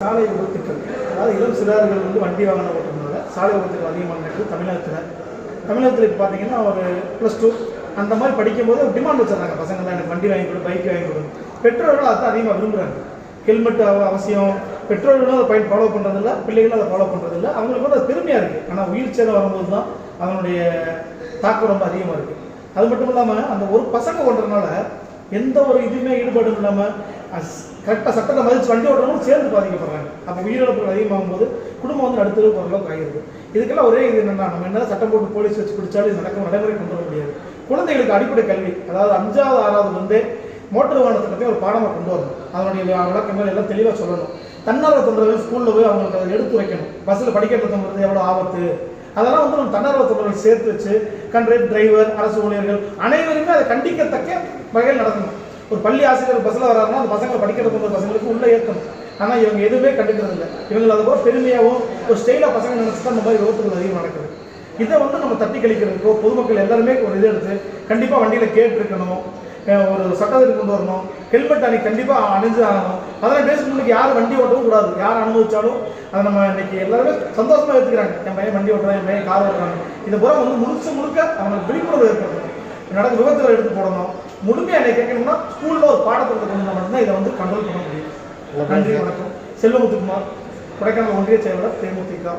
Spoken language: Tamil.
சாலை விபத்துக்கள், அதாவது இளம் சிறார்கள் வந்து வண்டி வாகனம் ஓட்டுறதுனால சாலை விபத்துக்கள் அதிகமாக நடக்குது தமிழகத்தில் இப்போ பார்த்தீங்கன்னா ஒரு +2 அந்த மாதிரி படிக்கும்போது டிமாண்ட் வச்சுருந்தாங்க பசங்க தான், எனக்கு வண்டி வாங்கி கொடு, பைக் வாங்கி கொடுங்க. பெற்றோர்களும் அதை அதிகமாக விரும்புகிறாங்க. ஹெல்மெட் அவசியம், பெற்றோர்களும் அதை ஃபாலோ பண்ணுறதில்ல, பிள்ளைகளும் அதை ஃபாலோ பண்ணுறதில்ல. அவங்களுக்கு வந்து அது பெருமையாக இருக்குது. ஆனால் உயிர் சேதம் வரும்போது தான் அதனுடைய தாக்கம் ரொம்ப அதிகமாக இருக்குது. அது மட்டும் இல்லாமல் அந்த ஒரு பசங்க ஓட்டுறதுனால எந்த ஒரு இதுவுமே ஈடுபாடும் இல்லாமல் கரெக்டாக சட்டத்தை மதித்து வண்டி ஓட்டுறவங்களும் சேர்ந்து பாதிக்கப்படுறாங்க. அப்போ உயிரிழப்புகள் அதிகமாகும் போது குடும்பம் வந்து அடுத்தது ஓரளவுக்கு ஆகிடுது. இதுக்கெல்லாம் ஒரே இது என்னென்னா, நம்ம என்ன சட்டம் போட்டு போலீஸ் வச்சு பிடிச்சாலும் இது நடைமுறை கொண்டு வர முடியாது. குழந்தைகளுக்கு அடிப்படை கல்வி, அதாவது 5வது 6வது வந்து மோட்டர் வாகன சட்டத்தை ஒரு பாடமாக கொண்டு வரணும். அதனுடைய விளக்கங்கள் எல்லாம் தெளிவாக சொல்லணும். தன்னார்வ தொண்டர்கள் ஸ்கூலில் போய் அவங்களுக்கு அதை எடுத்து வைக்கணும். பஸ்ஸில் படிக்கட்டு தொங்குறது எவ்வளோ ஆபத்து, அதெல்லாம் வந்து நம்ம தன்னார்வ தொண்டர்கள் சேர்த்து வச்சு கண்டக்டர், டிரைவர், அரசு ஊழியர்கள் அனைவருமே அதை கண்டிக்கத்தக்க வகையில் நடக்கணும். ஒரு பள்ளி ஆசிரியர் பஸ்ஸில் வராருன்னா அந்த பசங்களை படிக்கிறது போகிற பசங்களுக்கு உள்ளே ஏற்கணும். ஆனால் இவங்க எதுவுமே கண்டுக்கிறது இல்லை. இவங்க அதை கூட பெருமையாகவும் ஒரு ஸ்டைலாக பசங்க நினச்சி தான் இந்த மாதிரி விபத்துகள் அதிகம் நடக்குது. இதை வந்து நம்ம தட்டி கழிக்கிறதுக்கோ பொதுமக்கள் எல்லாருமே ஒரு இதை எடுத்து கண்டிப்பாக வண்டியில் கேட்டிருக்கணும். ஒரு சட்டத்திற்கு கொண்டு வரணும். ஹெல்மெட் அன்னைக்கு கண்டிப்பாக அணிஞ்சு ஆகணும். 18 வயசுக்கு முன்னாடி யார் வண்டி ஓட்டவும் கூடாது. யார் அனுபவிச்சாலும் அதை நம்ம இன்னைக்கு எல்லாருமே சந்தோஷமாக எடுத்துக்கிறாங்க. என் பையன் வண்டி ஓட்டுறான், என் பையன் கார் ஓட்டுறாங்க. இதை பூரா வந்து முழுக்க அவங்களுக்கு விழிப்புணர்வு ஏற்படுத்தணும். நடந்த விபத்துகளை எடுத்து போடணும். முழுமையாக என்னை கேட்கணும்னா ஸ்கூலில் ஒரு பாடத்திட்டத்தை கொண்டு வந்தால் மட்டும்தான் இதை வந்து கண்ட்ரோல் பண்ண முடியும். நன்றி, வணக்கம். செல்வமுத்துக்குமார், கொடைக்கானல் ஒன்றிய செயலாளர், தேமுதிக.